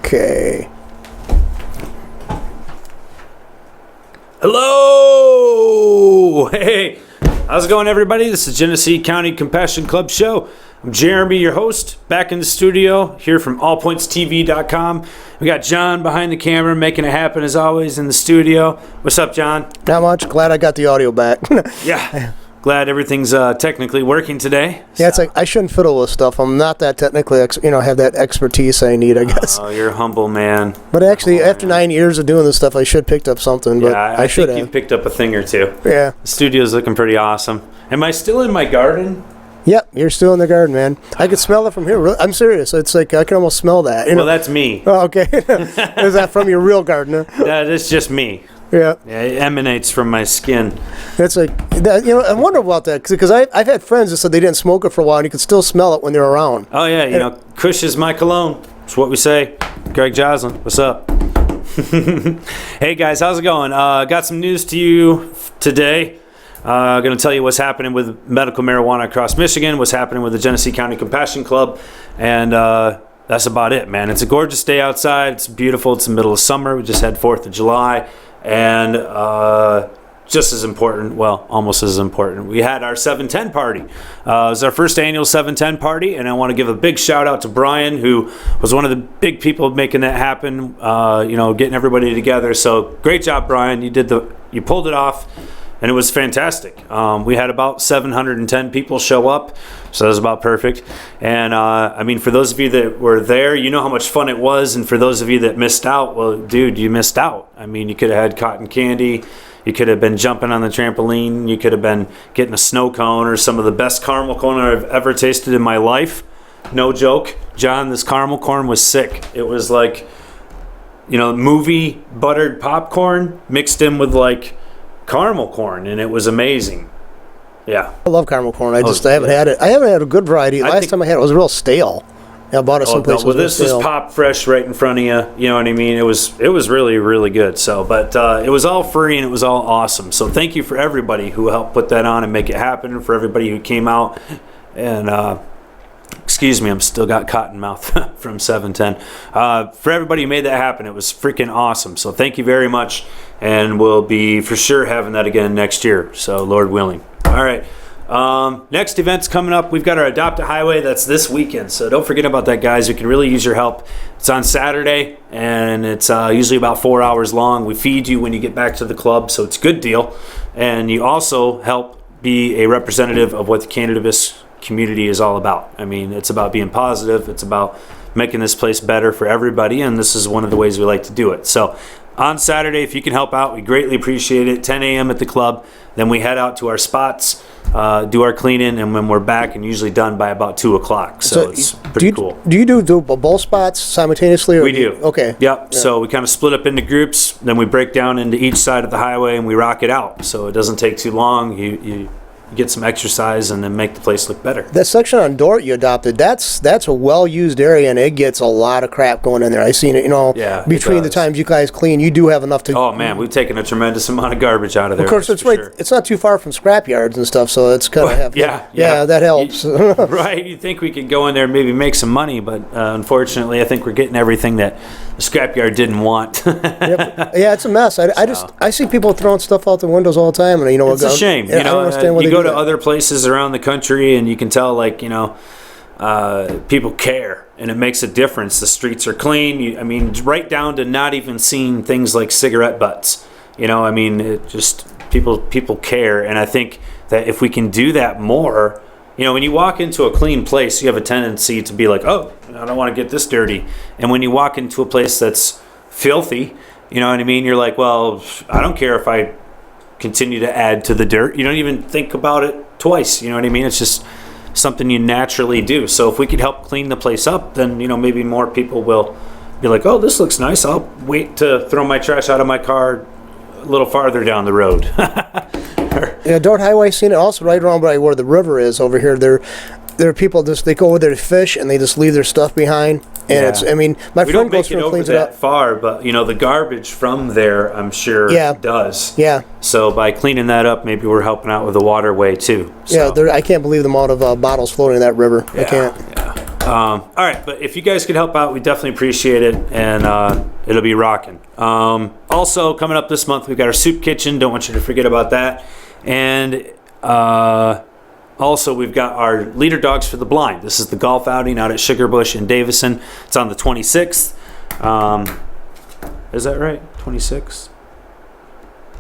Okay. Hello! Hey, how's it going, everybody? This is Genesee County Compassion Club Show. I'm Jeremy, your host, back in the studio, here from allpointstv.com. We got John behind the camera, making it happen as always in the studio. What's up, John? Not much. Glad I got the audio back. Yeah. Glad everything's technically working today. Yeah, it's like I shouldn't fiddle with stuff. I'm not that technically, have that expertise I need, I guess. Oh, you're a humble man. But actually, after 9 years of doing this stuff, I should picked up something. But Yeah, I should think have. you picked up a thing or two. Yeah. The studio's looking pretty awesome. Am I still in my garden? Yep, you're still in the garden, man. I can smell it from here. I'm serious. It's like I can almost smell that. Well, that's me. Oh, okay. Is that from your real garden? Huh? That is just me. Yeah. Yeah, it emanates from my skin. It's like, I wonder about that because I've had friends that said they didn't smoke it for a while and you could still smell it when they're around. Oh, yeah, Kush is my cologne. That's what we say. Greg Joslin, what's up? Hey, guys, how's it going? Got some news to you today. I'm going to tell you what's happening with medical marijuana across Michigan, what's happening with the Genesee County Compassion Club, and that's about it, man. It's a gorgeous day outside. It's beautiful. It's the middle of summer. We just had 4th of July. And just as important, well, almost as important, we had our 710 party. It was our first annual 710 party, and I want to give a big shout out to Brian, who was one of the big people making that happen, getting everybody together. So great job, Brian. You pulled it off, and it was fantastic. We had about 710 people show up, so that was about perfect. And for those of you that were there, you know how much fun it was. And for those of you that missed out, well, dude, you missed out. I mean, you could have had cotton candy. You could have been jumping on the trampoline. You could have been getting a snow cone or some of the best caramel corn I've ever tasted in my life. No joke. John, this caramel corn was sick. It was like, movie buttered popcorn mixed in with like caramel corn, and it was amazing. Yeah, I love caramel corn. I haven't had it. I haven't had a good variety. Last time I had it was real stale. I bought it someplace. Well, this was pop fresh right in front of you. You know what I mean? It was really, really good. So, but it was all free and it was all awesome. So thank you for everybody who helped put that on and make it happen, and for everybody who came out. And excuse me, I'm still got cotton mouth from 710. For everybody who made that happen, it was freaking awesome. So thank you very much, and we'll be for sure having that again next year. So Lord willing. All right. Next event's coming up. We've got our Adopt a Highway. That's this weekend, so don't forget about that, guys. We can really use your help. It's on Saturday, and it's usually about 4 hours long. We feed you when you get back to the club, so it's a good deal. And you also help be a representative of what the cannabis community is all about. I mean, it's about being positive. It's about making this place better for everybody, and this is one of the ways we like to do it. So on Saturday, if you can help out, we greatly appreciate it. 10 a.m. at the club. Then we head out to our spots, do our cleaning, and when we're back, and usually done by about 2 o'clock. So it's pretty cool. Do you do both spots simultaneously? Or we do. Okay. Yep. Yeah. So we kind of split up into groups. Then we break down into each side of the highway, and we rock it out. So it doesn't take too long. You get some exercise and then make the place look better. That section on Dort you adopted, that's a well-used area, and it gets a lot of crap going in there. I've seen it, between the times you guys clean, you do have enough to... Oh, man, we've taken a tremendous amount of garbage out of there. Of course, it's right. Sure. It's not too far from scrap yards and stuff, so it's kind of... Yeah, that helps. Right, you'd think we could go in there and maybe make some money, but unfortunately, I think we're getting everything that the scrapyard didn't want. Yeah, it's a mess. I see people throwing stuff out the windows all the time, and it's a shame. I don't understand you go to other places around the country, and you can tell, people care, and it makes a difference. The streets are clean. Right down to not even seeing things like cigarette butts. It just people care, and I think that if we can do that more. When you walk into a clean place, you have a tendency to be like, oh, I don't want to get this dirty. And when you walk into a place that's filthy, you're like, well, I don't care if I continue to add to the dirt. You don't even think about it twice. It's just something you naturally do. So if we could help clean the place up, then, maybe more people will be like, oh, this looks nice. I'll wait to throw my trash out of my car a little farther down the road. Yeah, Dort Highway, seen it also right around by where the river is over here. There are people they go over there to fish and they just leave their stuff behind. And my friend goes through and cleans it up. We don't make it over that far, but the garbage from there, I'm sure, does. Yeah. So by cleaning that up, maybe we're helping out with the waterway too. So. Yeah, I can't believe the amount of bottles floating in that river. I can't. Yeah. All right, but if you guys could help out, we definitely appreciate it, and it'll be rocking. Also, coming up this month, we've got our soup kitchen. Don't want you to forget about that. And also, we've got our Leader Dogs for the Blind. This is the golf outing out at Sugarbush in Davison. It's on the 26th. Is that right? 26th?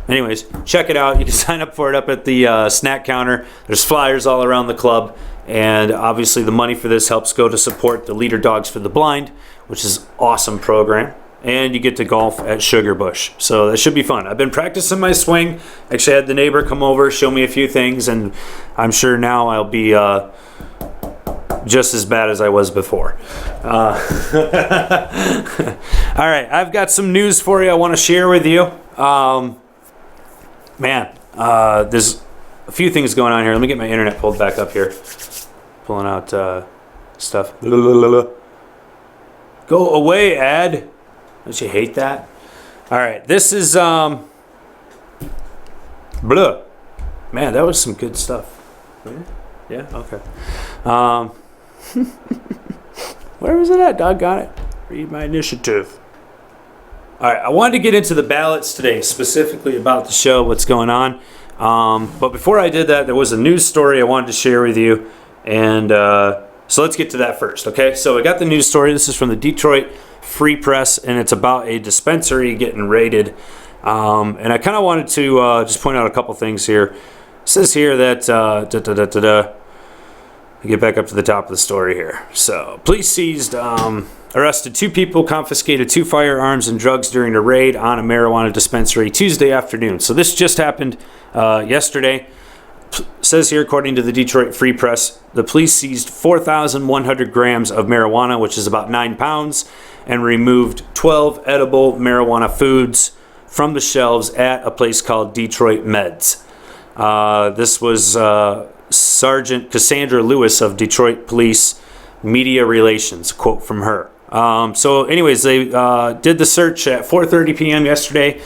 Anyways, check it out. You can sign up for it up at the snack counter. There's flyers all around the club. And obviously the money for this helps go to support the Leader Dogs for the Blind, which is an awesome program. And you get to golf at Sugarbush. So that should be fun. I've been practicing my swing. Actually had the neighbor come over, show me a few things, and I'm sure now I'll be just as bad as I was before. All right, I've got some news for you I want to share with you. There's a few things going on here. Let me get my internet pulled back up here. Pulling out stuff. Go away, ad. Don't you hate that? All right, this is blah. Man, that was some good stuff. Yeah, okay. Where was it at? Doggone it. Read my initiative. All right, I wanted to get into the ballots today, specifically about the show, what's going on. But before I did that, there was a news story I wanted to share with you. And so let's get to that first, okay? So I got the news story. This is from the Detroit Free Press, and it's about a dispensary getting raided. And I kind of wanted to just point out a couple things here. It says here that, get back up to the top of the story here. So police arrested 2 people, confiscated 2 firearms and drugs during a raid on a marijuana dispensary Tuesday afternoon. So this just happened yesterday. Says here, according to the Detroit Free Press, the police seized 4,100 grams of marijuana, which is about 9 pounds, and removed 12 edible marijuana foods from the shelves at a place called Detroit Meds. This was Sergeant Cassandra Lewis of Detroit Police Media Relations, quote from her. So anyways, they did the search at 4:30 p.m. yesterday.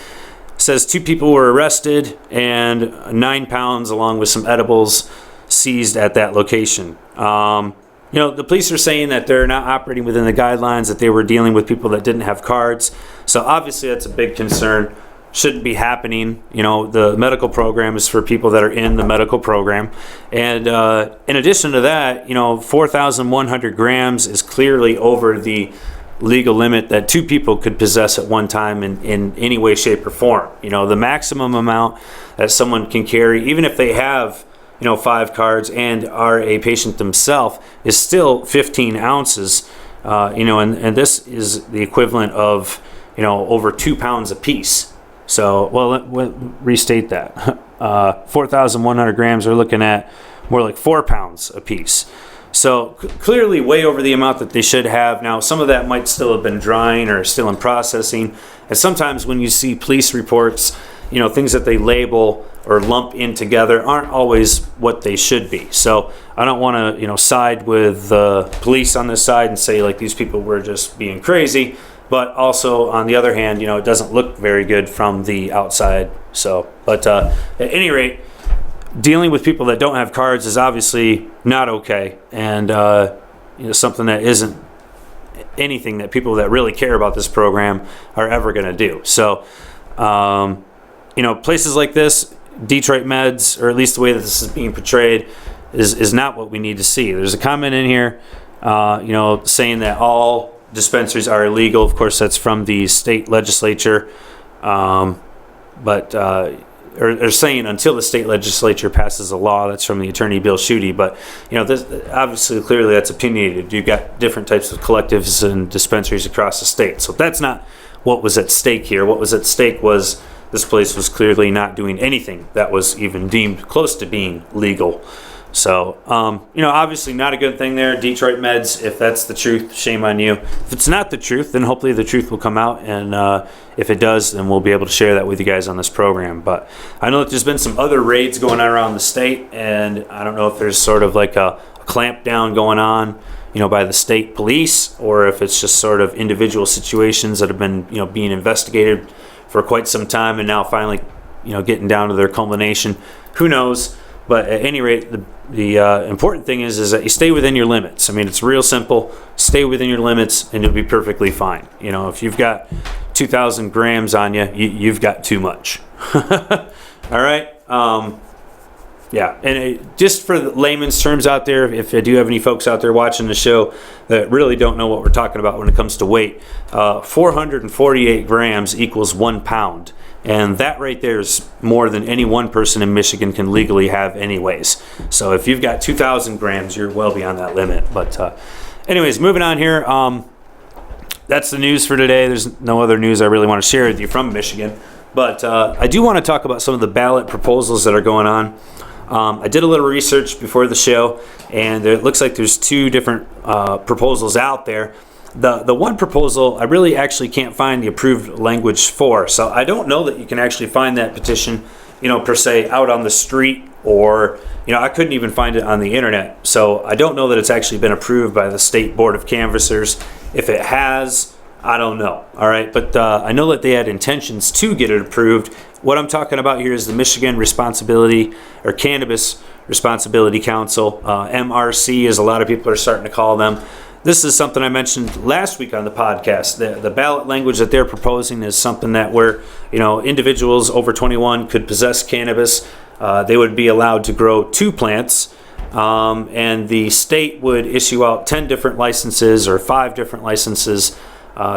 Says 2 people were arrested and 9 pounds along with some edibles seized at that location. The police are saying that they're not operating within the guidelines, that they were dealing with people that didn't have cards. So obviously that's a big concern. Shouldn't be happening. The medical program is for people that are in the medical program. And in addition to that, 4,100 grams is clearly over the legal limit that 2 people could possess at one time in any way, shape, or form. The maximum amount that someone can carry, even if they have 5 cards and are a patient themselves, is still 15 ounces. And this is the equivalent of over 2 pounds apiece. So, well, restate that. 4,100 grams are looking at more like 4 pounds apiece. So clearly way over the amount that they should have. Now, some of that might still have been drying or still in processing. And sometimes when you see police reports, things that they label or lump in together aren't always what they should be. So I don't want to, side with the police on this side and say like these people were just being crazy. But also on the other hand, it doesn't look very good from the outside. So, but at any rate, dealing with people that don't have cards is obviously not okay, and something that isn't anything that people that really care about this program are ever going to do. So, places like this, Detroit Meds, or at least the way that this is being portrayed, is not what we need to see. There's a comment in here, saying that all dispensaries are illegal. Of course, that's from the state legislature, or saying until the state legislature passes a law. That's from the attorney Bill Schuette. But this obviously, clearly, that's opinionated. You've got different types of collectives and dispensaries across the state. So that's not what was at stake here. What was at stake was this place was clearly not doing anything that was even deemed close to being legal. So, obviously not a good thing there. Detroit Meds, if that's the truth, shame on you. If it's not the truth, then hopefully the truth will come out. And if it does, then we'll be able to share that with you guys on this program. But I know that there's been some other raids going on around the state. And I don't know if there's sort of like a clampdown going on, by the state police, or if it's just sort of individual situations that have been, being investigated for quite some time and now finally, getting down to their culmination. Who knows? But at any rate, the important thing is that you stay within your limits. I mean, it's real simple. Stay within your limits, and you'll be perfectly fine. You know, if you've got 2,000 grams on you, you've got too much. All right. Yeah, and just for the layman's terms out there, if I do have any folks out there watching the show that really don't know what we're talking about when it comes to weight, 448 grams equals 1 pound. And that right there is more than any one person in Michigan can legally have anyways. So if you've got 2,000 grams, you're well beyond that limit. But anyways, moving on here. That's the news for today. There's no other news I really want to share with you from Michigan. But I do want to talk about some of the ballot proposals that are going on. I did a little research before the show, and it looks like there's 2 different proposals out there. The one proposal I really actually can't find the approved language for, so I don't know that you can actually find that petition, per se, out on the street, or I couldn't even find it on the internet. So I don't know that it's actually been approved by the State Board of Canvassers. If it has, I don't know. All right, but I know that they had intentions to get it approved. What I'm talking about here is the Michigan Responsibility or Cannabis Responsibility Council, MRC, as a lot of people are starting to call them. This is something I mentioned last week on the podcast. The ballot language that they're proposing is something that where individuals over 21 could possess cannabis. They would be allowed to grow 2 plants, and the state would issue out 10 different licenses or 5 different licenses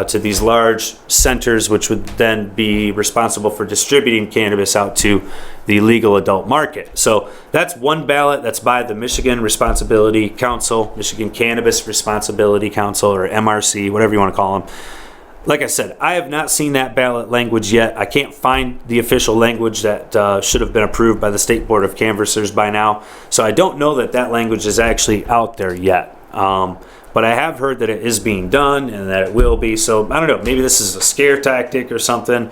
to these large centers, which would then be responsible for distributing cannabis out to the legal adult market. So that's one ballot that's by the Michigan Responsibility Council, Michigan Cannabis Responsibility Council, or MRC, whatever you want to call them. Like I said, I have not seen that ballot language yet. I can't find the official language that should have been approved by the State Board of Canvassers by now. So I don't know that language is actually out there yet. But I have heard that it is being done and that it will be. So I don't know, maybe this is a scare tactic or something.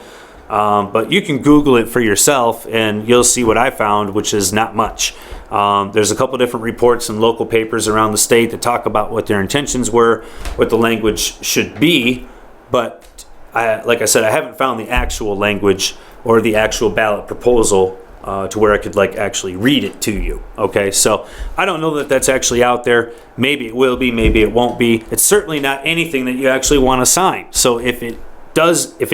But you can Google it for yourself and you'll see what I found, which is not much. There's a couple different reports in local papers around the state that talk about what their intentions were, what the language should be. But like I said, I haven't found the actual language or the actual ballot proposal to where I could actually read it to you. Okay, so I don't know that that's actually out there. Maybe it will be, maybe it won't be. It's certainly not anything that you actually want to sign. So if it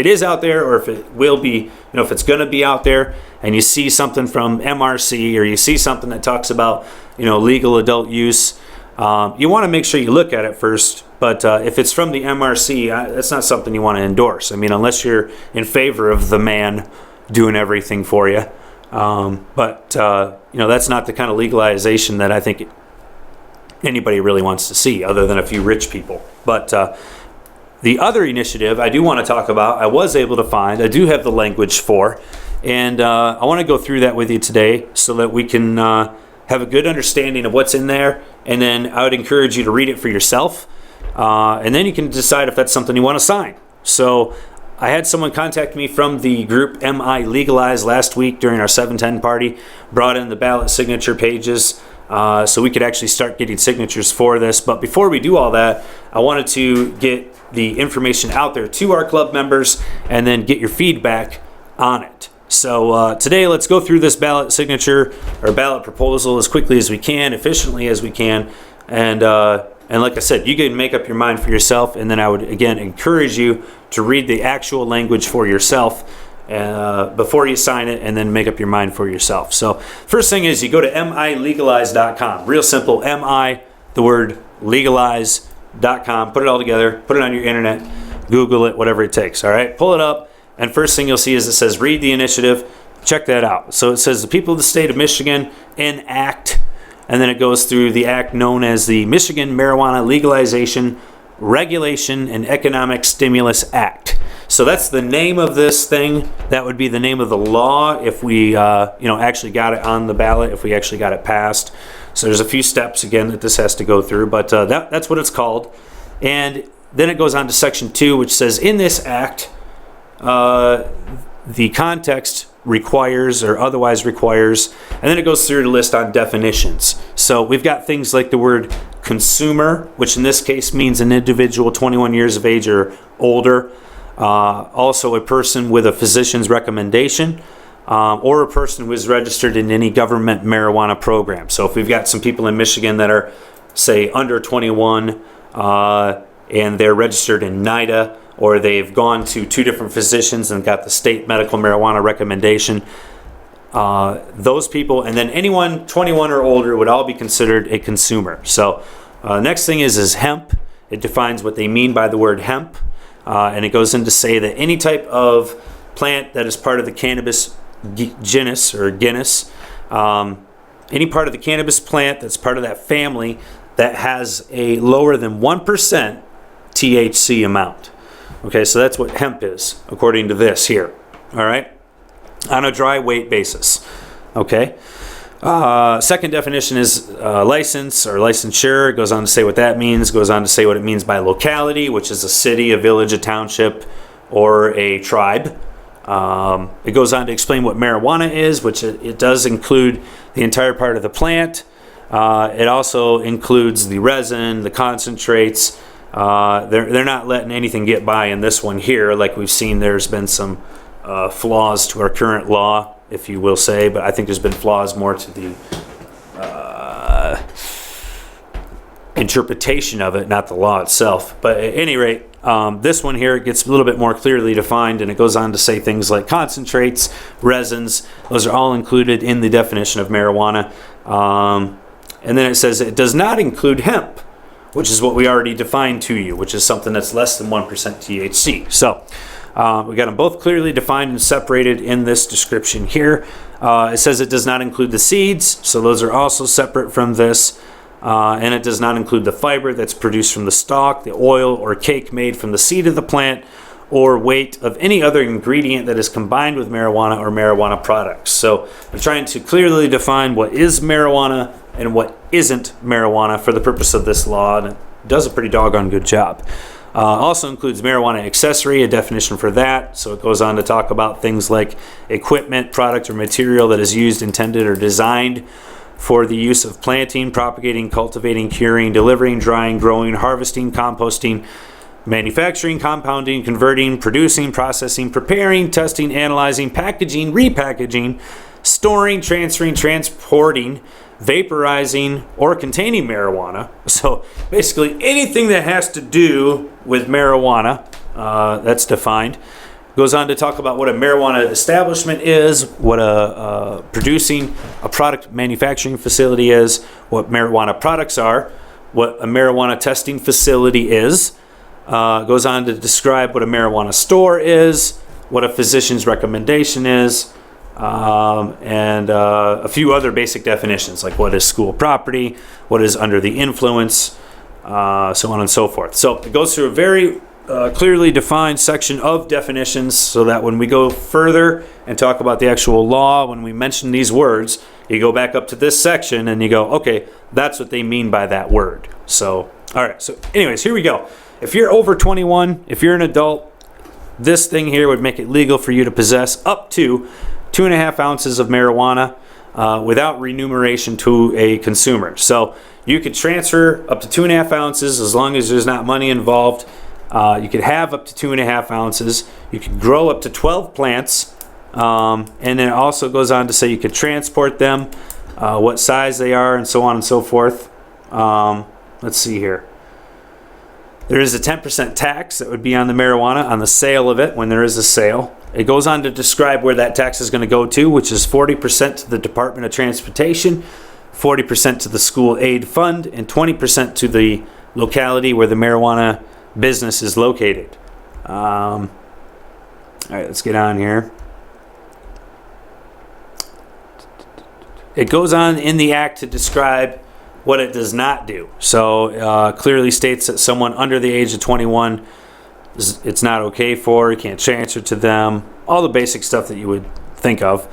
is out there, or if it will be, if it's going to be out there, and you see something from MRC, or you see something that talks about, legal adult use, you want to make sure you look at it first. But if it's from the MRC, that's not something you want to endorse. I mean, unless you're in favor of the man doing everything for you. But that's not the kind of legalization that I think anybody really wants to see, other than a few rich people. But the other initiative I do want to talk about, I was able to find, I do have the language for, and I want to go through that with you today so that we can have a good understanding of what's in there, and then I would encourage you to read it for yourself, and then you can decide if that's something you want to sign. So I had someone contact me from the group MI Legalize last week during our 710 party, brought in the ballot signature pages so we could actually start getting signatures for this. But before we do all that, I wanted to get the information out there to our club members and then get your feedback on it. So today, let's go through this ballot signature or ballot proposal as quickly as we can, efficiently as we can, and like I said, you can make up your mind for yourself, and then I would, again, encourage you to read the actual language for yourself before you sign it, and then make up your mind for yourself. So first thing is you go to milegalize.com. Real simple, the word legalize.com. Put it all together. Put it on your internet. Google it, whatever it takes. All right? Pull it up, and first thing you'll see is it says read the initiative. Check that out. So it says the people of the state of Michigan enact, and then it goes through the act known as the Michigan Marijuana Legalization, Regulation, and Economic Stimulus Act. So that's the name of this thing. That would be the name of the law if we actually got it on the ballot, if we actually got it passed. So there's a few steps, again, that this has to go through, but that's what it's called. And then it goes on to Section 2, which says, in this act, the context requires or otherwise requires, and then it goes through the list on definitions. So we've got things like the word consumer, which in this case means an individual 21 years of age or older, also a person with a physician's recommendation, or a person who is registered in any government marijuana program. So if we've got some people in Michigan that are, say, under 21, and they're registered in NIDA, or they've gone to 2 different physicians and got the state medical marijuana recommendation, those people, and then anyone 21 or older would all be considered a consumer. So next thing is hemp. It defines what they mean by the word hemp, and it goes in to say that any type of plant that is part of the cannabis genus or genus, any part of the cannabis plant that's part of that family that has a lower than 1% THC amount. Okay, so that's what hemp is, according to this here. All right, on a dry weight basis. Okay. Second definition is license or licensure. It goes on to say what that means. Goes on to say what it means by locality, which is a city, a village, a township, or a tribe. It goes on to explain what marijuana is, which it does include the entire part of the plant. It also includes the resin, the concentrates. They're not letting anything get by in this one here. Like we've seen, there's been some flaws to our current law, if you will say, but I think there's been flaws more to the interpretation of it, not the law itself. But at any rate, this one here, it gets a little bit more clearly defined, and it goes on to say things like concentrates, resins. Those are all included in the definition of marijuana. And then it says it does not include hemp, which is what we already defined to you, which is something that's less than 1% THC. So we got them both clearly defined and separated in this description here. It says it does not include the seeds, so those are also separate from this. And it does not include the fiber that's produced from the stalk, the oil or cake made from the seed of the plant, or weight of any other ingredient that is combined with marijuana or marijuana products. So I'm trying to clearly define what is marijuana and what isn't marijuana for the purpose of this law, and it does a pretty doggone good job. Also includes marijuana accessory, a definition for that. So it goes on to talk about things like equipment, product, or material that is used, intended, or designed for the use of planting, propagating, cultivating, curing, delivering, drying, growing, harvesting, composting, manufacturing, compounding, converting, producing, processing, preparing, testing, analyzing, packaging, repackaging, storing, transferring, transporting, vaporizing, or containing marijuana. So basically anything that has to do with marijuana, that's defined. Goes on to talk about what a marijuana establishment is, what a producing a product manufacturing facility is, what marijuana products are, what a marijuana testing facility is. Goes on to describe what a marijuana store is, what a physician's recommendation is, and a few other basic definitions, like what is school property, what is under the influence, so on and so forth. So it goes through a very clearly defined section of definitions, so that when we go further and talk about the actual law, when we mention these words, you go back up to this section and you go, okay, that's what they mean by that word. So, all right. So anyways, here we go. If you're over 21, if you're an adult, this thing here would make it legal for you to possess up to 2.5 ounces of marijuana without remuneration to a consumer. So you could transfer up to 2.5 ounces as long as there's not money involved. You could have up to 2.5 ounces. You could grow up to 12 plants. And then it also goes on to say you could transport them, what size they are, and so on and so forth. Let's see here. There is a 10% tax that would be on the marijuana on the sale of it when there is a sale. It goes on to describe where that tax is going to go to, which is 40% to the Department of Transportation, 40% to the school aid fund, and 20% to the locality where the marijuana business is located. All right, let's get on here. It goes on in the act to describe what it does not do. So clearly states that someone under the age of 21, it's not okay for, you can't transfer to them, all the basic stuff that you would think of.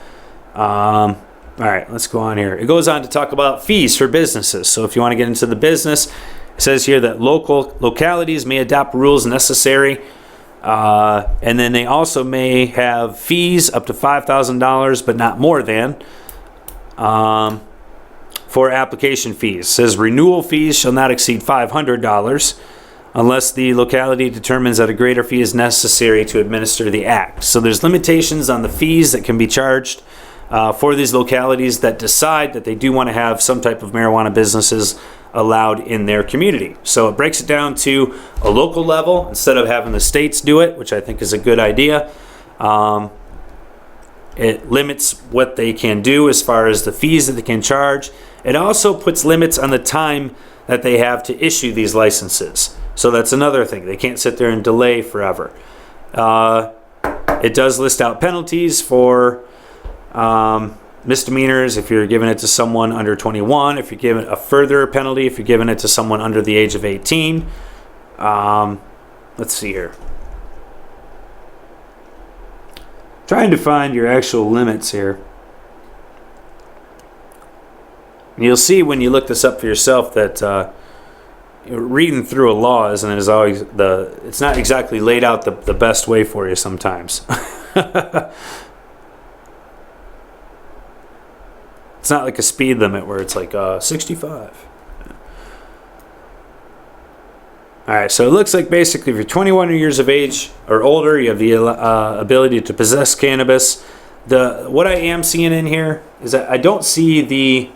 All right, let's go on here. It goes on to talk about fees for businesses. So if you want to get into the business, it says here that localities may adopt rules necessary, and then they also may have fees up to $5,000, but not more than, for application fees. It says renewal fees shall not exceed $500 unless the locality determines that a greater fee is necessary to administer the act. So there's limitations on the fees that can be charged for these localities that decide that they do want to have some type of marijuana businesses allowed in their community. So it breaks it down to a local level instead of having the states do it, which I think is a good idea. It limits what they can do as far as the fees that they can charge. It also puts limits on the time that they have to issue these licenses. So that's another thing. They can't sit there and delay forever. It does list out penalties for misdemeanors if you're giving it to someone under 21, if you're giving a further penalty if you're giving it to someone under the age of 18. Let's see here. Trying to find your actual limits here. You'll see when you look this up for yourself that reading through a law isn't as always it's not exactly laid out the best way for you sometimes. It's not like a speed limit where it's like 65. All right, so it looks like basically if you're 21 years of age or older, you have the ability to possess cannabis. What I am seeing in here is that I don't see the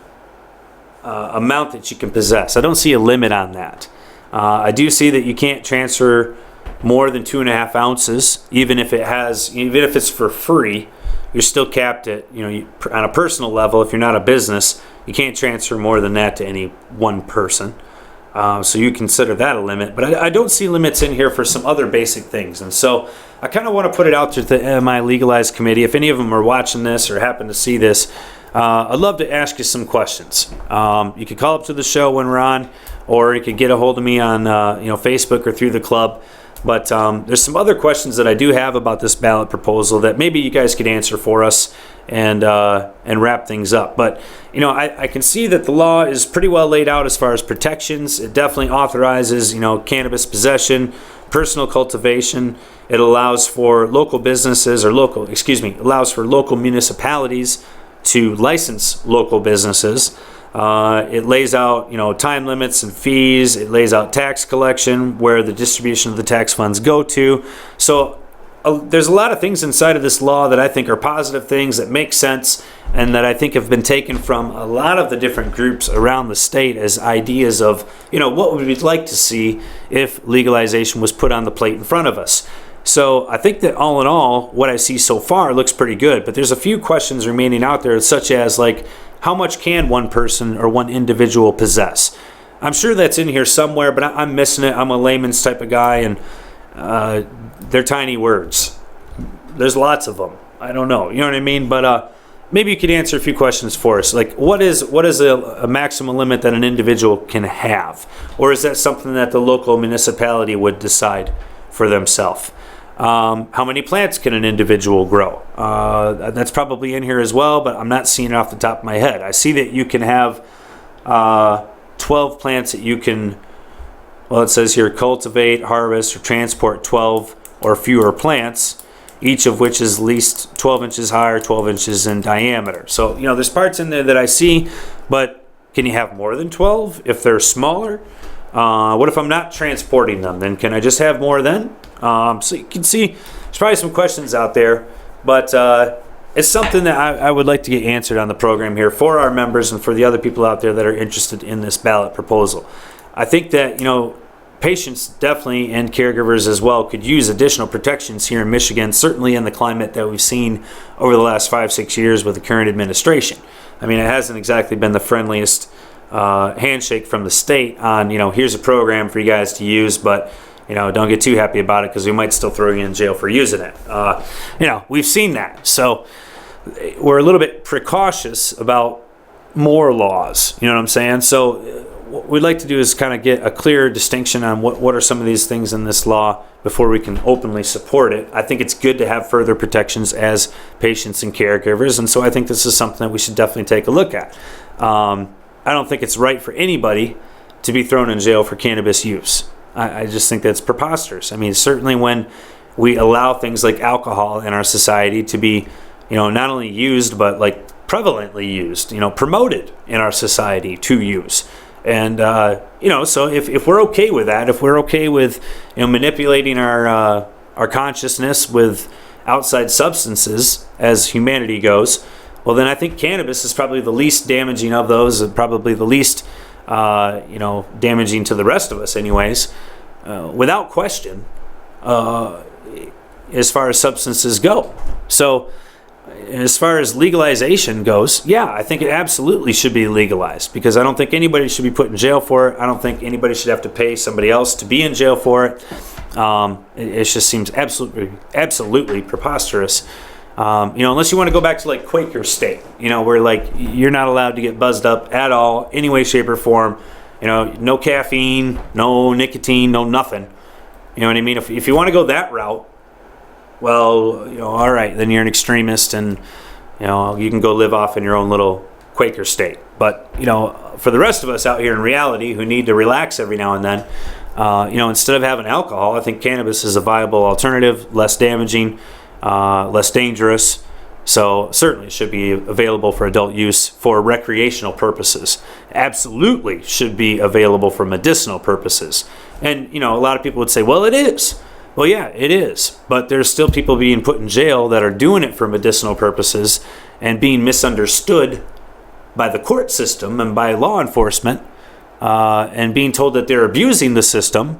amount that you can possess. I don't see a limit on that. I do see that you can't transfer more than 2.5 ounces, even if it's for free. You're still capped at, on a personal level. If you're not a business, you can't transfer more than that to any one person. So you consider that a limit. But I don't see limits in here for some other basic things. And so I kind of want to put it out to the MI Legalized Committee. If any of them are watching this or happen to see this, I'd love to ask you some questions. You can call up to the show when we're on, or you can get a hold of me on Facebook or through the club. But there's some other questions that I do have about this ballot proposal that maybe you guys could answer for us and wrap things up. But I can see that the law is pretty well laid out as far as protections. It definitely authorizes cannabis possession, personal cultivation. It allows for local businesses allows for local municipalities to license local businesses. It lays out, time limits and fees. It lays out tax collection, where the distribution of the tax funds go to. So there's a lot of things inside of this law that I think are positive things that make sense and that I think have been taken from a lot of the different groups around the state as ideas of, what would we like to see if legalization was put on the plate in front of us. So I think that all in all, what I see so far looks pretty good. But there's a few questions remaining out there, such as how much can one person or one individual possess? I'm sure that's in here somewhere, but I'm missing it. I'm a layman's type of guy, and they're tiny words. There's lots of them. I don't know. You know what I mean? But maybe you could answer a few questions for us. Like, what is a maximum limit that an individual can have? Or is that something that the local municipality would decide for themselves? How many plants can an individual grow? That's probably in here as well, but I'm not seeing it off the top of my head. I see that you can have 12 plants that you can, it says here, cultivate, harvest, or transport 12 or fewer plants, each of which is at least 12 inches high or 12 inches in diameter. So, there's parts in there that I see, but can you have more than 12 if they're smaller? What if I'm not transporting them? Then can I just have more then? So you can see there's probably some questions out there, but it's something that I would like to get answered on the program here for our members and for the other people out there that are interested in this ballot proposal. I think that, patients definitely and caregivers as well could use additional protections here in Michigan, certainly in the climate that we've seen over the last 5-6 years with the current administration. I mean, it hasn't exactly been the friendliest handshake from the state on, here's a program for you guys to use, but don't get too happy about it because we might still throw you in jail for using it. We've seen that. So we're a little bit precautious about more laws. You know what I'm saying? So what we'd like to do is kind of get a clear distinction on what are some of these things in this law before we can openly support it. I think it's good to have further protections as patients and caregivers, and so I think this is something that we should definitely take a look at. I don't think it's right for anybody to be thrown in jail for cannabis use. I just think that's preposterous. I mean, certainly when we allow things like alcohol in our society to be, not only used, but prevalently used, promoted in our society to use. And, so if we're okay with that, if we're okay with, manipulating our consciousness with outside substances as humanity goes, well, then I think cannabis is probably the least damaging of those, and probably the least, damaging to the rest of us, anyways, without question, as far as substances go. So, as far as legalization goes, yeah, I think it absolutely should be legalized, because I don't think anybody should be put in jail for it. I don't think anybody should have to pay somebody else to be in jail for it. It just seems absolutely preposterous. Unless you want to go back to like Quaker state, where like you're not allowed to get buzzed up at all, any way, shape, or form. No caffeine, no nicotine, no nothing. You know what I mean? If you want to go that route, well, all right, then you're an extremist, and you can go live off in your own little Quaker state. But for the rest of us out here in reality who need to relax every now and then, instead of having alcohol, I think cannabis is a viable alternative, less damaging, less dangerous. So certainly it should be available for adult use for recreational purposes. Absolutely should be available for medicinal purposes. And a lot of people would say, well, it is. Well, yeah, it is, but there's still people being put in jail that are doing it for medicinal purposes and being misunderstood by the court system and by law enforcement, and being told that they're abusing the system.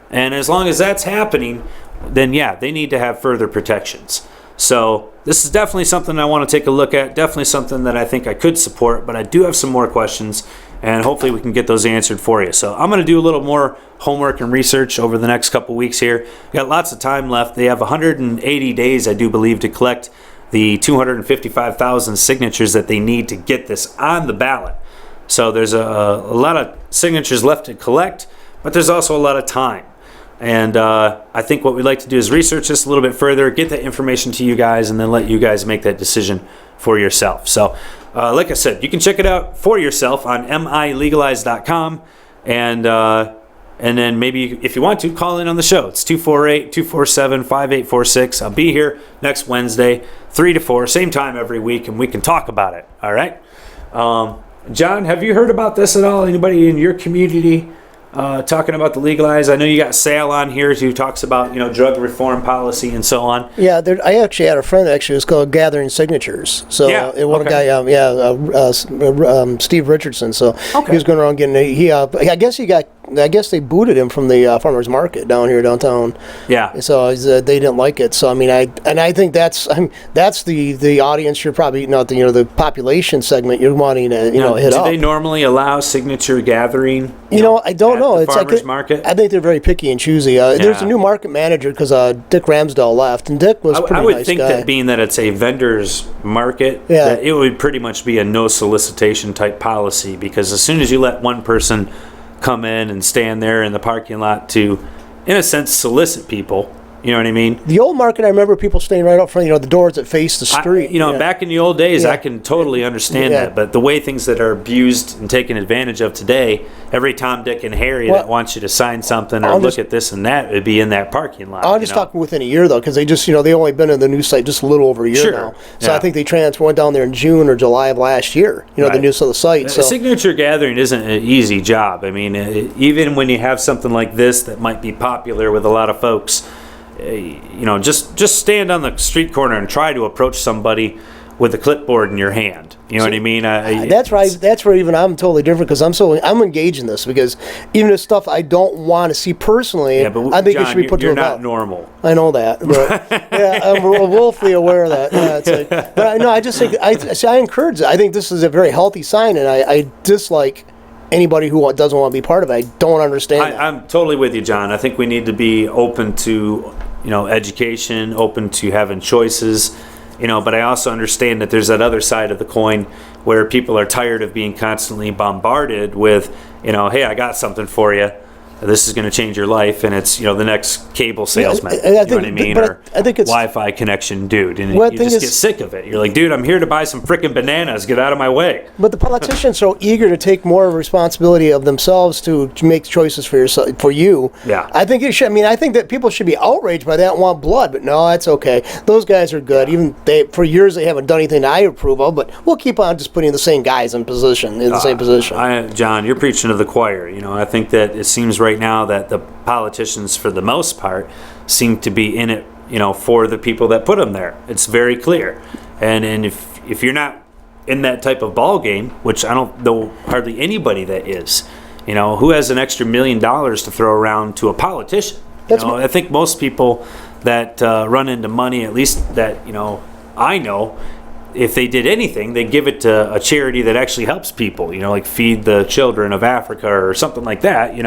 And as long as that's happening, then yeah, they need to have further protections. So this is definitely something I want to take a look at, definitely something that I think I could support, but I do have some more questions, and hopefully we can get those answered for you. So I'm going to do a little more homework and research over the next couple weeks here. We've got lots of time left. They have 180 days, I do believe, to collect the 255,000 signatures that they need to get this on the ballot. So there's a lot of signatures left to collect, but there's also a lot of time. And I think what we'd like to do is research this a little bit further, get that information to you guys, and then let you guys make that decision for yourself. So like I said, you can check it out for yourself on milegalize.com, and then maybe if you want to, call in on the show. It's 248-247-5846. I'll be here next Wednesday, 3 to 4, same time every week, and we can talk about it. All right? John, have you heard about this at all? Anybody in your community talking about the legalize? I know you got Sal on here who talks about drug reform policy and so on. Yeah, I actually had a friend that was called Gathering Signatures. So one guy, Steve Richardson. So he was going around getting. I guess they booted him from the farmers market down here downtown. Yeah. So they didn't like it. So I think that's the audience you're probably the population segment you're wanting to hit up. Do they normally allow signature gathering? I don't know. It's farmers market. I think they're very picky and choosy. There's a new market manager because Dick Ramsdell left, and Dick was pretty nice guy. I would think that being that it's a vendor's market, that it would pretty much be a no solicitation type policy, because as soon as you let one person come in and stand there in the parking lot to, in a sense, solicit people. You know what I mean? The old market, I remember people staying right up front, the doors that face the street. Back in the old days, I can totally understand that. But the way things that are abused and taken advantage of today, every Tom, Dick, and Harry that wants you to sign something or look at this and that would be in that parking lot. I'm just talking within a year, though, because they just, they only been in the new site just a little over a year now. So I think they went down there in June or July of last year, the new site. So signature gathering isn't an easy job. I mean, even when you have something like this that might be popular with a lot of folks, just stand on the street corner and try to approach somebody with a clipboard in your hand. You know what I mean? That's right. That's where even I'm totally different, because I'm engaged in this, because even the stuff I don't want to see personally, but I think John, it should be put to a vote. You're not normal. I know that, but I'm woefully aware of that. But I just think I encourage it. I think this is a very healthy sign, and I dislike anybody who doesn't want to be part of it. I don't understand that. I'm totally with you, John. I think we need to be open to education, open to having choices, but I also understand that there's that other side of the coin where people are tired of being constantly bombarded with, hey, I got something for you. This is going to change your life, and it's the next cable salesman. You know what I mean? Or I think it's Wi-Fi connection dude, and you just get sick of it. You're like, dude, I'm here to buy some frickin' bananas. Get out of my way. But the politicians are so eager to take more responsibility of themselves to make choices for you. Yeah. I think it should. I think that people should be outraged by that and want blood, but no, that's okay. Those guys are good. Even for years they haven't done anything that I approve of, but we'll keep on just putting the same guys in the same position. John, you're preaching to the choir. I think that it seems right now that the politicians, for the most part, seem to be in it, for the people that put them there. It's very clear. And if if you're not in that type of ball game, which I don't know hardly anybody that is, who has an extra $1 million to throw around to a politician? I think most people that run into money, at least that I know, if they did anything, they give it to a charity that actually helps people, like Feed the Children of Africa or something like that.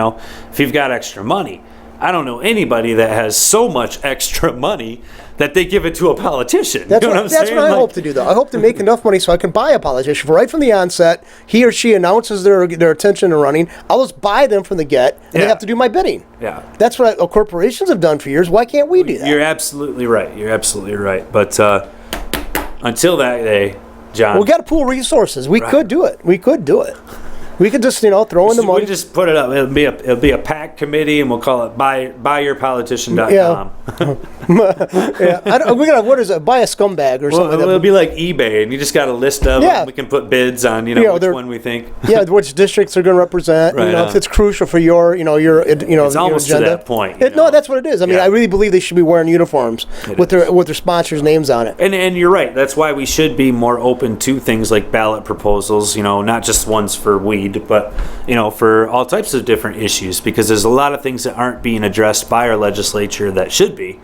If you've got extra money, I don't know anybody that has so much extra money that they give it to a politician. That's what I hope to do, though. I hope to make enough money so I can buy a politician. Right from the onset, he or she announces their intention of running. I'll just buy them from the get, and they have to do my bidding. Yeah. That's what corporations have done for years. Why can't we do that? You're absolutely right. But until that day, John. We got to pool resources. We could do it. We could just, throw in the money. We just put it up. It'll be a PAC committee, and we'll call it buyyourpolitician.com. Yeah. We got what is it? Buy a scumbag or something. It'll be like eBay, and you just got a list of them. We can put bids on, which one we think. Which districts are going to represent. Right if it's crucial for your, it's almost your agenda. to that point. No, that's what it is. I mean, I really believe they should be wearing uniforms with their sponsors' names on it. And you're right. That's why we should be more open to things like ballot proposals. Not just ones for weed, but for all types of different issues, because there's a lot of things that aren't being addressed by our legislature that should be,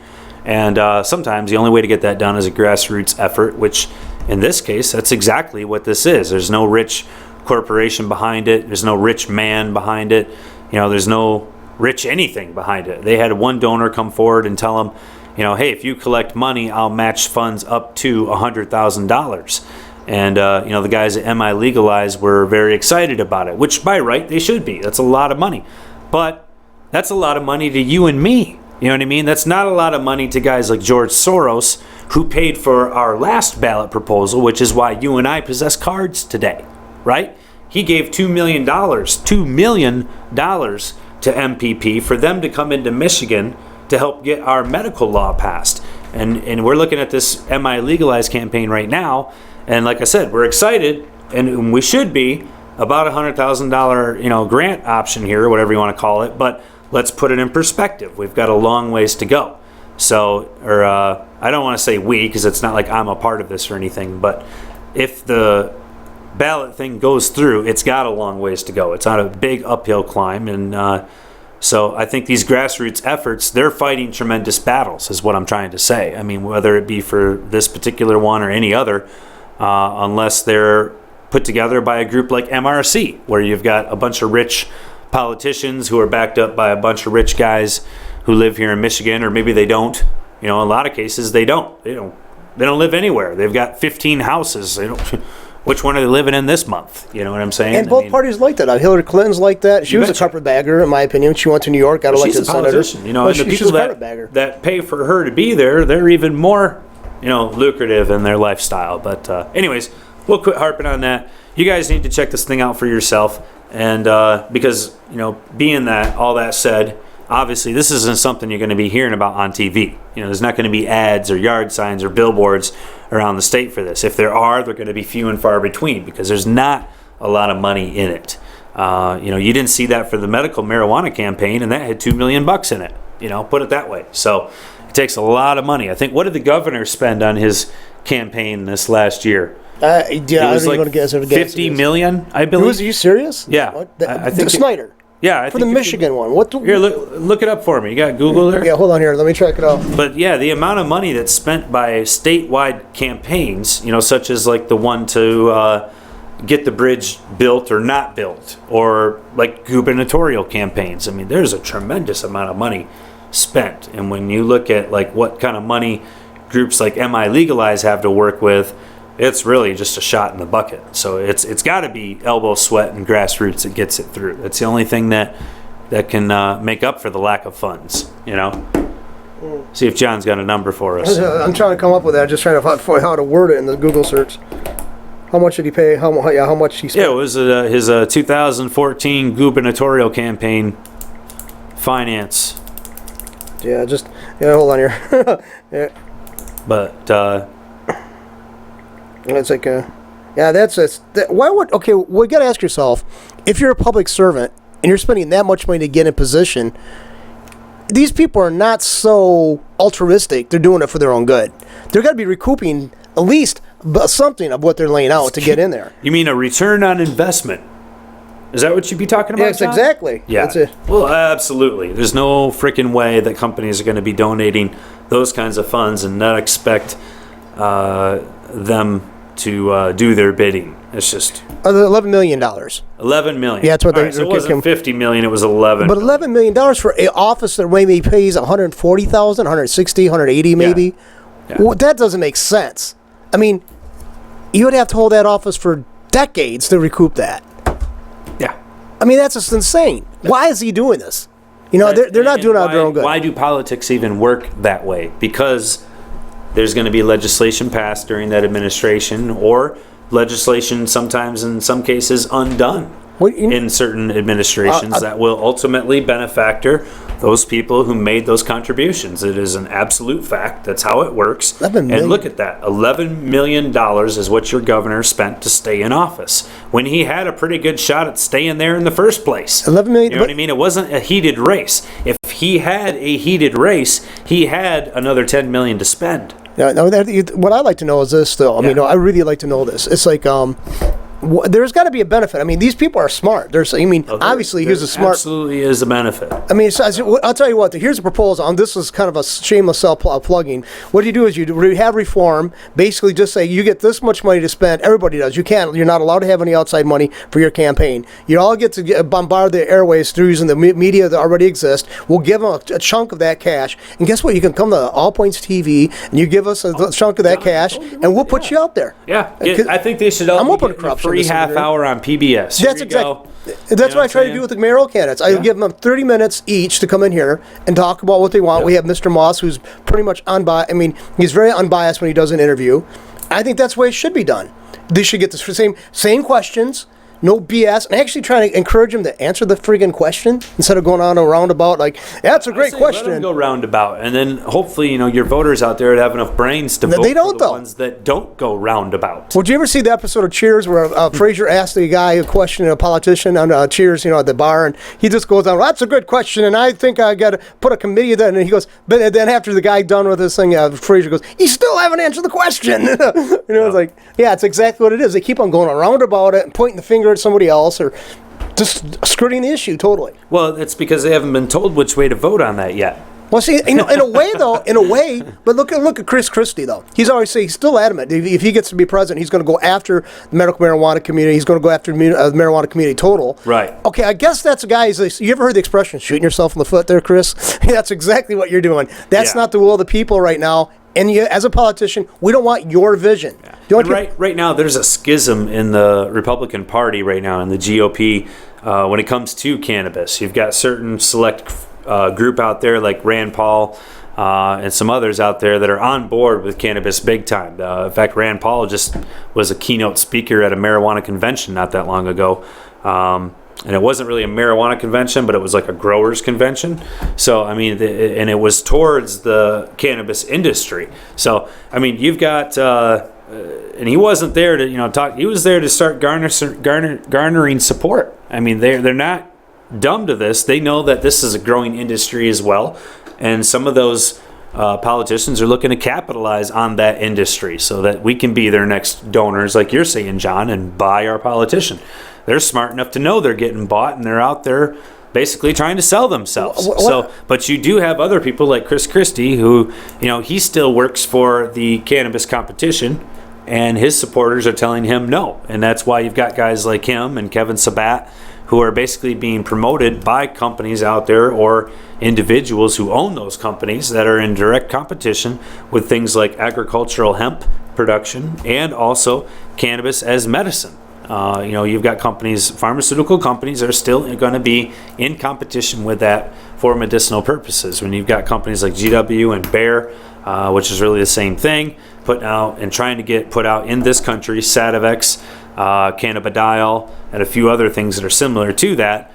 and sometimes the only way to get that done is a grassroots effort, which in this case, that's exactly what this is. There's no rich corporation behind it. There's no rich man behind it. There's no rich anything behind it. They had one donor come forward and tell them, hey, if you collect money, I'll match funds up to $100,000. And, the guys at MI Legalize were very excited about it, which by right they should be. That's a lot of money. But that's a lot of money to you and me. You know what I mean? That's not a lot of money to guys like George Soros, who paid for our last ballot proposal, which is why you and I possess cards today, right? He gave $2 million to MPP for them to come into Michigan to help get our medical law passed. And we're looking at this MI Legalize campaign right now. And like I said, we're excited, and we should be, about $100,000, grant option here, or whatever you want to call it. But let's put it in perspective. We've got a long ways to go. So, I don't want to say we, because it's not like I'm a part of this or anything. But if the ballot thing goes through, it's got a long ways to go. It's on a big uphill climb, and so I think these grassroots efforts, they're fighting tremendous battles, is what I'm trying to say. I mean, whether it be for this particular one or any other. Unless they're put together by a group like MRC, where you've got a bunch of rich politicians who are backed up by a bunch of rich guys who live here in Michigan, or maybe they don't. In a lot of cases they don't. They don't live anywhere. They've got 15 houses. Which one are they living in this month? You know what I'm saying? And both parties like that. Hillary Clinton's like that. She was a carpetbagger, in my opinion. She went to New York, got elected senator. She's a politician. And the people that pay for her to be there, they're even more lucrative in their lifestyle. But anyways, we'll quit harping on that. You guys need to check this thing out for yourself. And because, being that, all that said, obviously this isn't something you're going to be hearing about on TV. There's not going to be ads or yard signs or billboards around the state for this. If there are, they're going to be few and far between, because there's not a lot of money in it. You didn't see that for the medical marijuana campaign, and that had $2 million in it. Put it that way. So it takes a lot of money. I think, what did the governor spend on his campaign this last year? I was like $50 million, I believe. Are you serious? Yeah, I think Snyder. Yeah, for the Michigan one. Here, look it up for me. You got Google there? Yeah, hold on here. Let me check it out. But yeah, the amount of money that's spent by statewide campaigns, such as like the one to get the bridge built or not built, or like gubernatorial campaigns. I mean, there's a tremendous amount of money spent. And when you look at like what kind of money groups like MI Legalize have to work with, it's really just a shot in the bucket. So it's got to be elbow sweat and grassroots that gets it through. That's the only thing that can make up for the lack of funds. See if John's got a number for us. I'm trying to come up with that. Just trying to find how to word it in the Google search. How much did he pay? How much he spent? Yeah, it was his 2014 gubernatorial campaign finance. Yeah, hold on here. Yeah. But it's like we got to ask yourself, if you're a public servant and you're spending that much money to get in position, these people are not so altruistic. They're doing it for their own good. They're going to be recouping at least something of what they're laying out to get in there. You mean a return on investment? Is that what you'd be talking about? Yes, John? exactly. Yeah. Well, absolutely. There's no freaking way that companies are going to be donating those kinds of funds and not expect them to do their bidding. It's just $11 million. $11 million. Yeah, that's what Right, so it wasn't $50 million. It was $11. But $11 million for an office that maybe pays $140,000, $160,000, $180,000 maybe. Yeah. Well, that doesn't make sense. I mean, you would have to hold that office for decades to recoup that. Yeah. I mean, that's just insane. Why is he doing this? You know, they're not doing it out of their own good. Why do politics even work that way? Because there's going to be legislation passed during that administration, or legislation sometimes in some cases undone in certain administrations that will ultimately benefactor those people who made those contributions. It is an absolute fact. That's how it works. And look at that. $11 million is what your governor spent to stay in office when he had a pretty good shot at staying there in the first place. $11 million. You know what I mean? It wasn't a heated race. If he had a heated race, he had another $10 million to spend. Yeah, no, what I'd like to know is this, though. I mean, I really like to know this. It's like, there's got to be a benefit. I mean, these people are smart. Obviously, he's a smart. Absolutely is a benefit. I mean, I'll tell you what. Here's a proposal. And this is kind of a shameless plugging. What you do is you have reform. Basically, just say you get this much money to spend. Everybody does. You're not allowed to have any outside money for your campaign. You all get to bombard the airways through using the media that already exists. We'll give them a chunk of that cash. And guess what? You can come to All Points TV and you give us a chunk of that cash, and we'll put you out there. Yeah, I think they should. I'm open to corruption. Free half hour on PBS. That's exactly. That's what I try to do with the mayoral candidates. I give them 30 minutes each to come in here and talk about what they want. We have Mr. Moss, who's pretty much unbiased. I mean, he's very unbiased when he does an interview. I think that's the way it should be done. They should get the same questions. No BS, and actually trying to encourage them to answer the friggin' question instead of going on a roundabout like, that's a great question. Let them go roundabout, and then hopefully, your voters out there have enough brains to vote for the ones that don't go roundabout. Well, did you ever see the episode of Cheers where Fraser asked the guy a question, a politician on Cheers, at the bar, and he just goes on, well, that's a good question, and I think I got to put a committee there, and he goes, but then after the guy done with this thing, Fraser goes, you still haven't answered the question. It's like, yeah, it's exactly what it is. They keep on going around about it and pointing the finger at somebody else or just skirting the issue totally. Well, it's because they haven't been told which way to vote on that yet. Well, see, in a way, but look at Chris Christie, though. He's still adamant. If he gets to be president, he's going to go after the medical marijuana community. He's going to go after the marijuana community total. Right. Okay, I guess that's a guy. You ever heard the expression, shooting yourself in the foot there, Chris? That's exactly what you're doing. That's not the will of the people right now. And you, as a politician, we don't want your vision. Yeah. Right now, there's a schism in the Republican Party right now, in the GOP, when it comes to cannabis. You've got certain select group out there like Rand Paul and some others out there that are on board with cannabis big time. In fact, Rand Paul just was a keynote speaker at a marijuana convention not that long ago. And it wasn't really a marijuana convention, but it was like a growers convention. So, I mean, and it was towards the cannabis industry. So, I mean, you've got, and he wasn't there to, talk. He was there to start garnering support. I mean, they're not dumb to this. They know that this is a growing industry as well. And some of those politicians are looking to capitalize on that industry so that we can be their next donors, like you're saying, John, and buy our politician. They're smart enough to know they're getting bought, and they're out there basically trying to sell themselves. But you do have other people like Chris Christie, who, he still works for the cannabis competition, and his supporters are telling him no. And that's why you've got guys like him and Kevin Sabat, who are basically being promoted by companies out there or individuals who own those companies that are in direct competition with things like agricultural hemp production and also cannabis as medicine. You've got companies, pharmaceutical companies, that are still going to be in competition with that for medicinal purposes. When you've got companies like GW and Bayer, which is really the same thing, putting out and trying to get put out in this country, Sativex, cannabidiol, and a few other things that are similar to that.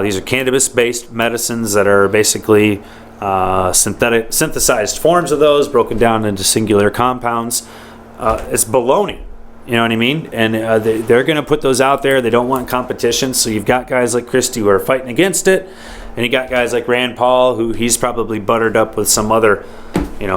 These are cannabis-based medicines that are basically synthesized forms of those, broken down into singular compounds. It's baloney. You know what I mean? And they're going to put those out there. They don't want competition. So you've got guys like Christie who are fighting against it. And you got guys like Rand Paul, who he's probably buttered up with some other,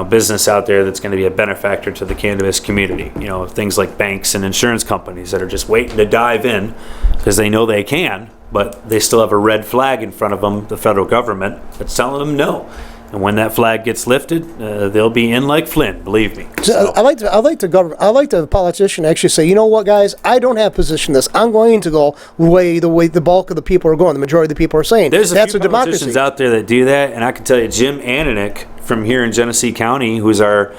business out there that's going to be a benefactor to the cannabis community. Things like banks and insurance companies that are just waiting to dive in because they know they can, but they still have a red flag in front of them, the federal government, that's telling them no. And when that flag gets lifted, they'll be in like Flint, believe me. So. I like the politician actually say, you know what, guys, I don't have position in this. I'm going to go the way the bulk of the people are going. The majority of the people are saying there's a that's few a democracy politicians out there that do that, and I can tell you, Jim Ananick from here in Genesee County, who's our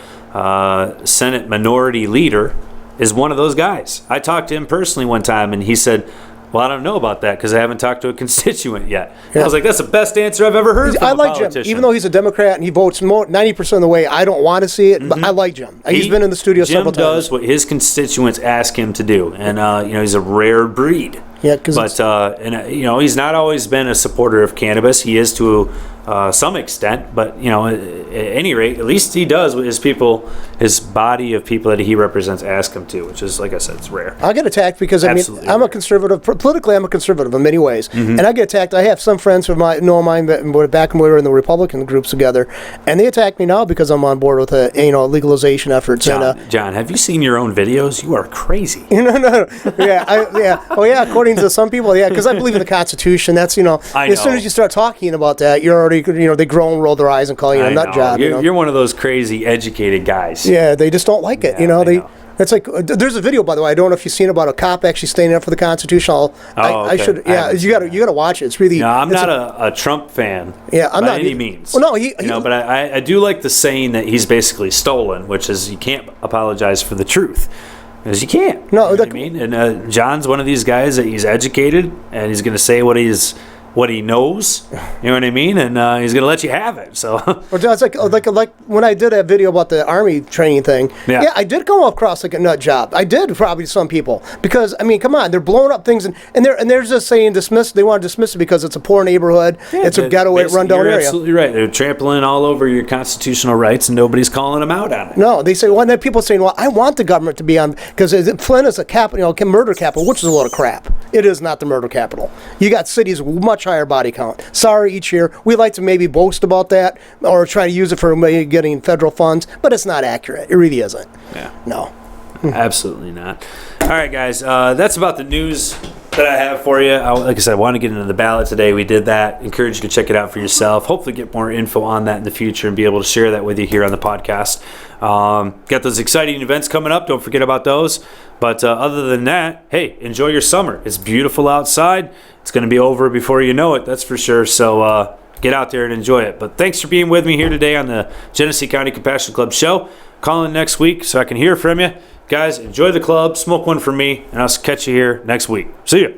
Senate minority leader, is one of those guys. I talked to him personally one time, and he said, well, I don't know about that because I haven't talked to a constituent yet. Yeah. I was like, that's the best answer I've ever heard from I like a politician. Jim, even though he's a Democrat and he votes 90% of the way I don't want to see it, but I like Jim. He's been in the studio several times. Jim does what his constituents ask him to do, and he's a rare breed. Yeah, he's not always been a supporter of cannabis. He is to some extent, but at any rate, at least he does what his people, his body of people that he represents, ask him to, which is, like I said, it's rare. I get attacked because I'm a conservative. Politically, I'm a conservative in many ways, and I get attacked. I have some friends of mine back when we were in the Republican groups together, and they attack me now because I'm on board with legalization efforts. John, have you seen your own videos? You are crazy. No. Yeah. Oh yeah. According to some people, yeah, because I believe in the Constitution. That's as soon as you start talking about that, you're already they grow and roll their eyes and call you a nut job. You're one of those crazy educated guys. Yeah, they just don't like it. It's like there's a video, by the way. I don't know if you've seen about a cop actually standing up for the Constitution. I should. Yeah, you got to watch it. It's really. No, I'm not a Trump fan. Yeah, I'm by not any means. Well, no, but I do like the saying that he's basically stolen, which is you can't apologize for the truth. Because you can't. No, you know what I mean? And John's one of these guys that he's educated, and he's going to say what he knows. You know what I mean? And he's going to let you have it. So. It's like when I did that video about the Army training thing. Yeah, I did come across like a nut job. I did probably to some people because come on, they're blowing up things and they're just saying dismiss. They want to dismiss it because it's a poor neighborhood. Yeah, it's a ghetto rundown area. You're absolutely right. They're trampling all over your constitutional rights, and nobody's calling them out on it. No, they say. Well, and then people saying, "Well, I want the government to be on because Flint is a capital, murder capital, which is a load of crap. It is not the murder capital. You got cities with much higher body count. Sorry, each year we like to maybe boast about that or try to use it for maybe getting federal funds, but it's not accurate. It really isn't. Yeah. No. Absolutely not. All right, guys. That's about the news that I have for you. Like I said, I want to get into the ballot today. We did that. Encourage you to check it out for yourself. Hopefully get more info on that in the future and be able to share that with you here on the podcast. Got those exciting events coming up. Don't forget about those. But other than that, hey, enjoy your summer. It's beautiful outside. It's going to be over before you know it, that's for sure. So get out there and enjoy it. But thanks for being with me here today on the Genesee County Compassion Club show. Call in next week so I can hear from you. Guys, enjoy the club, smoke one for me, and I'll catch you here next week. See ya.